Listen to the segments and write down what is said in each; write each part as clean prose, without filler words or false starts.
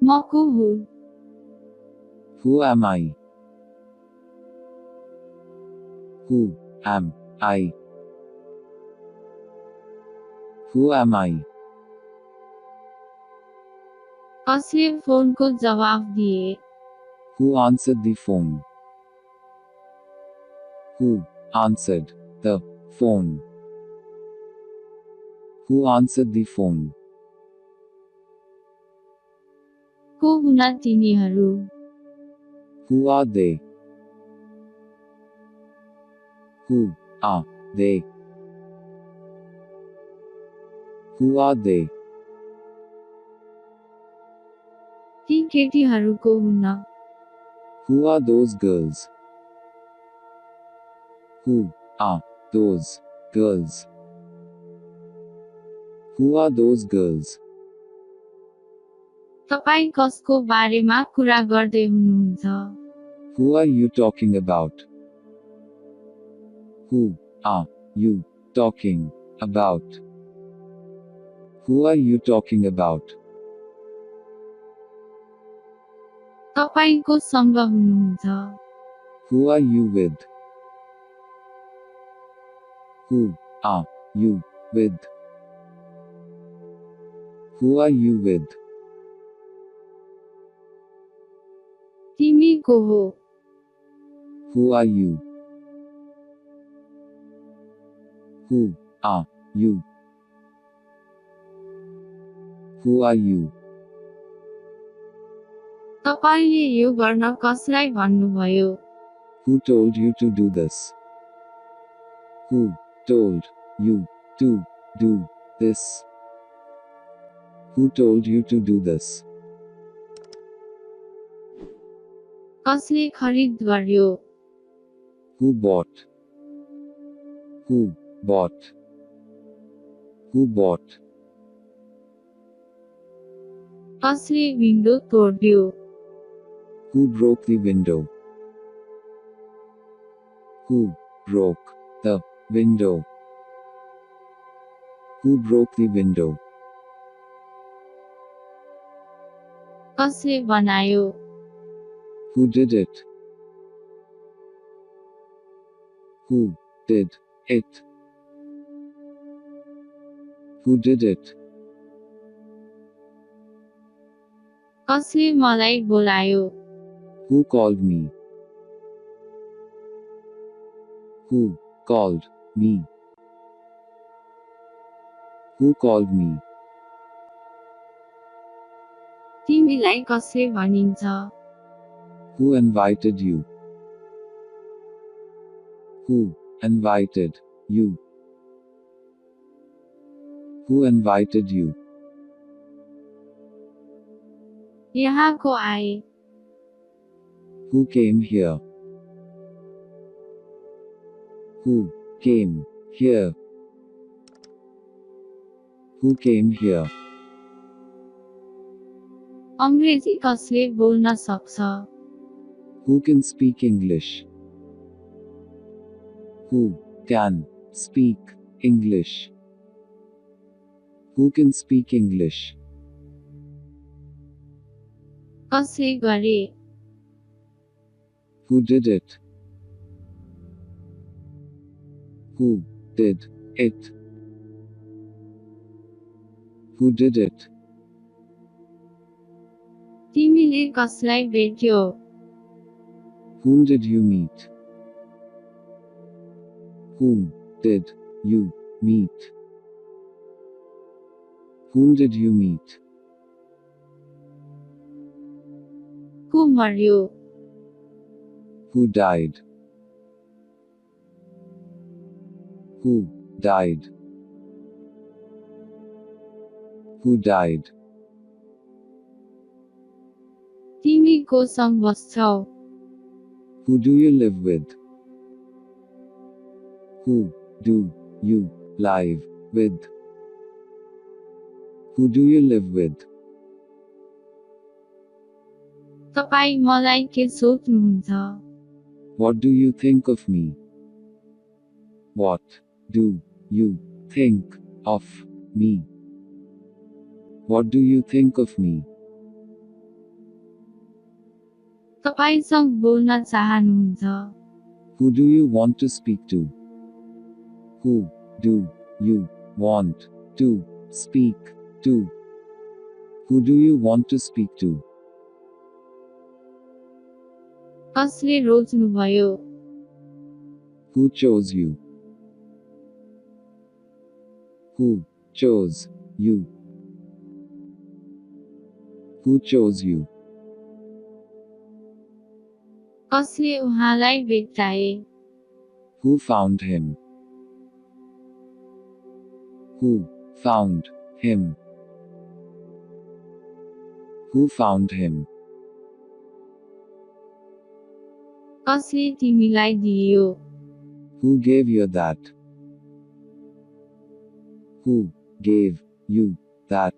म को हुँ? Who am I? Who am I? Who am I? कसले फोनको जवाफ दिए? Who answered the phone? Who answered the phone? Who answered the phone? को हुन तिनीहरू? Who are they? Who are they? Who are they? ती केटीहरूको हुन? Who are those girls? Who are those girls? Who are those girls? तपाईं कसको बारेमा कुरा गर्दै हुनुहुन्छ? Who are you talking about? Who are you talking about? Who are you talking about? तपाईं कोसँग हुनुहुन्छ? Who are you with? Who are you with? Who are you with? तिमी को हो? Who are you? Who are you? Who are you? तपाईंले यो गर्न कसलाई भन्नुभयो? Who told you to do this? Who told you to do this? Who told you to do this? कसले खरिद गर्यो? Who bought? Who bought? Who bought? कसले window तोड्यो? Who broke the window? Who broke the window? Who broke the window? कसले बनायो? Who did it? Who did it? Who did it? कसले मलाई बोलायो? Who called me? Who called me? Who called me? तिमीलाई कसले भनिन्छ? Who invited you? Who invited you? Who invited you? यहाँ को आए? Who came here? Who came here? Who came here? अङ्ग्रेजी कसले बोल्न सक्छ? Who can speak English? Who can speak English? Who can speak English? कसले गरे? Who did it? Who did it? Who did it? तिमीले कसलाई भेट्यौ? Whom did you meet? Whom did you meet? Whom did you meet? को मर्यो? Who died? Who died? Who died? तिमी कोसँग बस्छौ? Who do you live with? Who do you live with? Who do you live with? तपाईँ मलाई के सोच्नुहुन्छ? What do you think of me? What do you think of me? What do you think of me? तपाईसँग बोल्न चाहनुहुन्छ? Who do you want to speak to? Who do you want to speak to? Who do you want to speak to? कसले रोज्नुभयो? Who chose you? Who chose you? Who chose you? कसले उहाँलाई भेट्टाए? Who found him? Who found him? Who found him? कसले तिमीलाई दियो? Who gave you that? Who gave you that?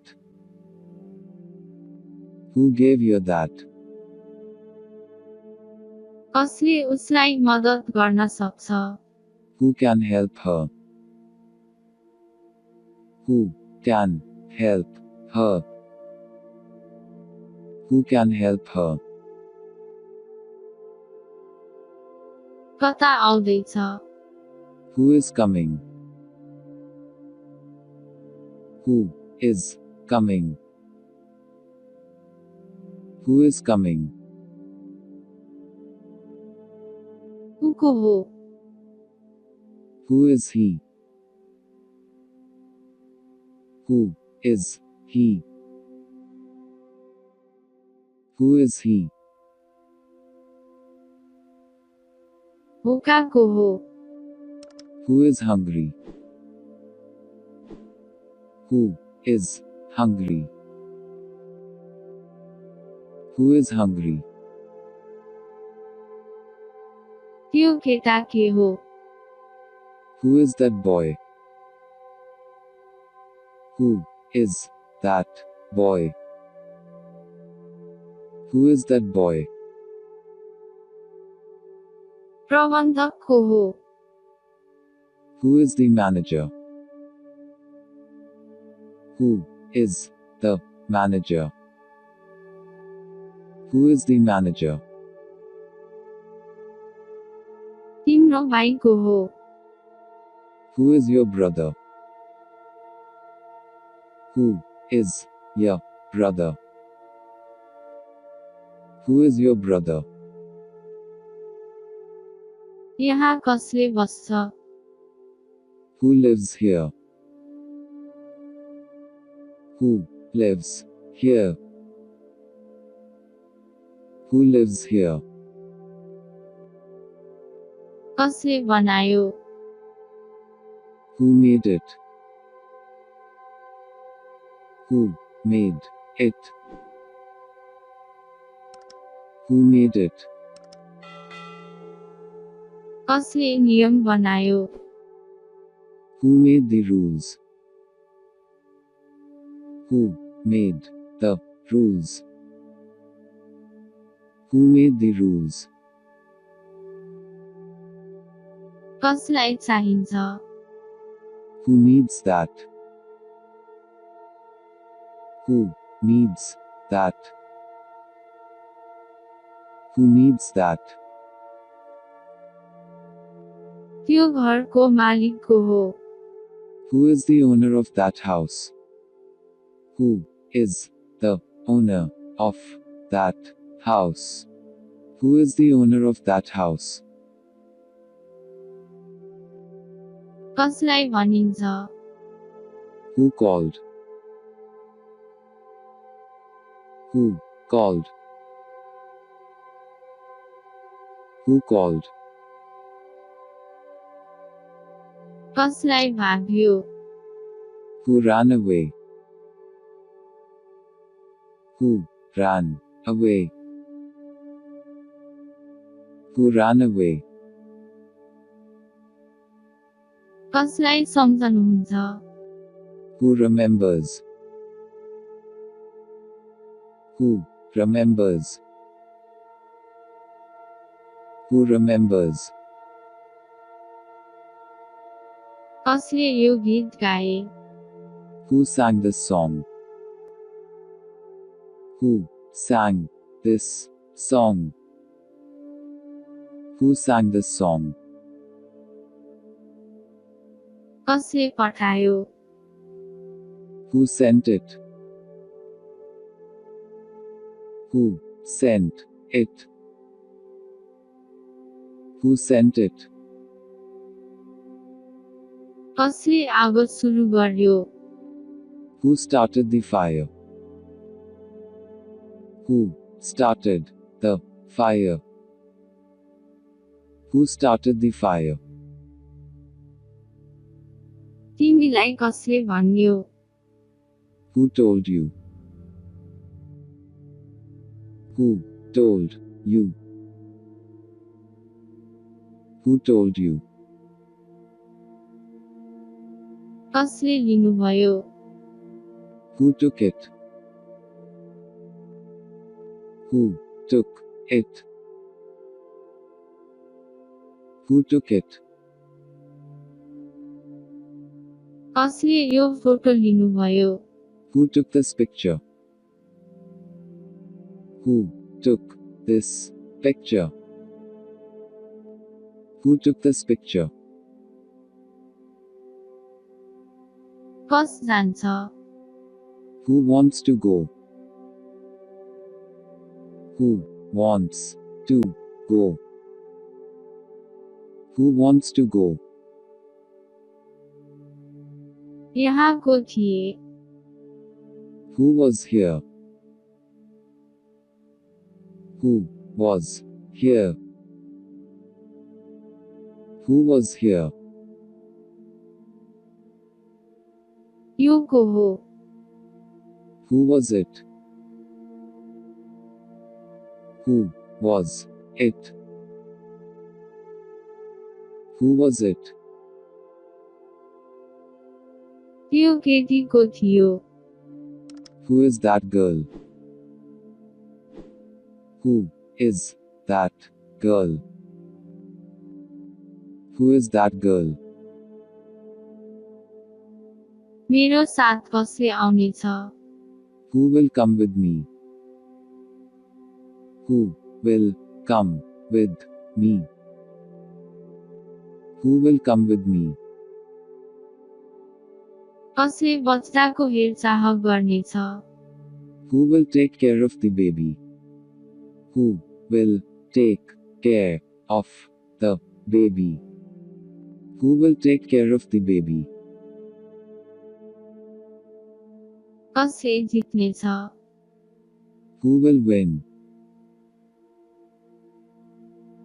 Who gave you that? कसले उसलाई मद्दत गर्न सक्छ? Who can help her? Who can help her? Who can help her? कता आउँदैछ? Who is coming? Who is coming? Who is coming? ऊ को हो? Who is he? Who is he? Who is he? भोका को हो? Who is hungry? Who is hungry? Who is hungry? त्यो केटा के हो? Who is that boy? Who is that boy? Who is that boy? प्रबन्धक को हो? Who is the manager? Who is the manager? Who is the manager? तिम्रो भाइ को हो? Who is your brother? Who is your brother? Who is your brother? यहाँ कसले बस्छ? Who lives here? Who lives here? Who lives here? कसले बनायो? Who made it? Who made it? Who made it? कसले नियम बनायो? Who made the rules? Who made the rules? Who made the rules? कसलाई चाहिन्छ? Who needs that? Who needs that? Who needs that? त्यो घरको मालिक को हो? Who is the owner of that house? Who is the owner of that house? Who is the owner of that house? कसलाई भनिन्छ? Who called? Who called? Who called? कसलाई भाग्यो? Who ran away? Who ran away? Who ran away? कसलाई सम्झनुहुन्छ? Who remembers? Who remembers? Who remembers? कसले यो गीत गाए? Who sang this song? Who sang this song? Who sang this song? कसले पठायो Who sent it? Who sent it? Who sent it? कसले आगो सुरु गर्यो Who started the fire? Who started the fire? Who started the fire? तिमीलाई कसले भन्यो Who told you? Who told you? Who told you? कसले लिनुभयो Who took it? Who took it? Who took it? कसले यो फोटो लिनुभयो Who took this picture? Who took this picture? Who took this picture? कस जान्छ Who wants to go? Who wants to go? Who wants to go? यहाँ को थिए Who was here? Who was here? Who was here? यो को हो Who was it? Who was it? Who was it? त्यो केटीको थियो Who is that girl? Who is that girl? Who is that girl? मेरो साथ कसले आउनेछ Who will come with me? Who will come with me? Who will come with me? कसले बच्चाको हेरचाह गर्नेछ Who will take care of the baby? Who will take care of the baby? Who will take care of the baby? कसले जित्नेछ Who will win?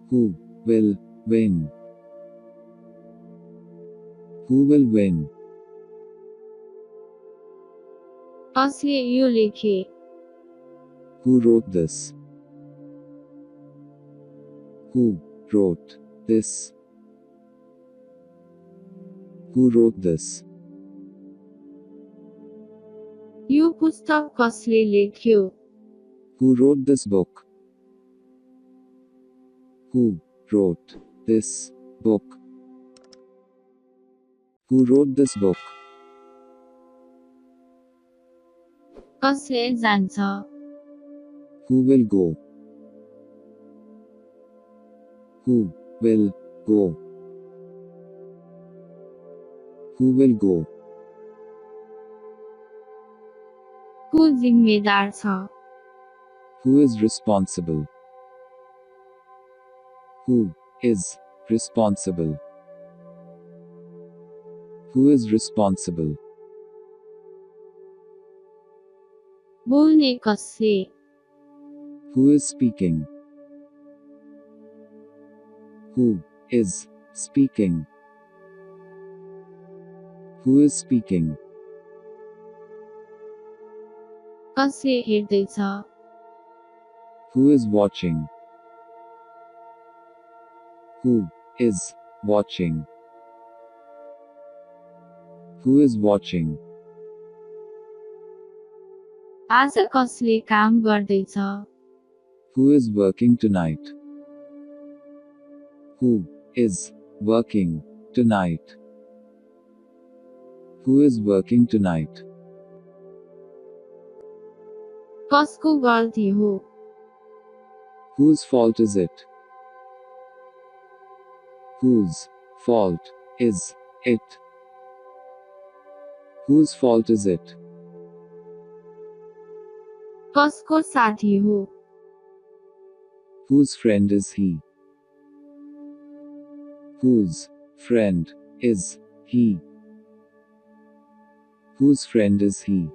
Who will win? Who will win? कसले यो लेखे Who wrote this? Who wrote this? Who wrote this? यो पुस्तक कसले लेख्यो Who wrote this book? Who wrote this book? Who wrote this book? कसले जान्छ Who will go? Who will go? Who will go? को जिम्मेदार छ Who is responsible? Who is responsible? Who is responsible? बोल्ने कसले Who is speaking? Who is speaking? Who is speaking? कसले हेर्दैछ Who is watching? Who is watching? Who is watching? आज कसले काम गर्दैछ Who is working tonight? Who is working tonight? Who is working tonight? कसको गल्ती हो Whose fault is it? Whose fault is it? Whose fault is it? कसको साथी हो Whose friend is he? Whose friend is he? Whose friend is he?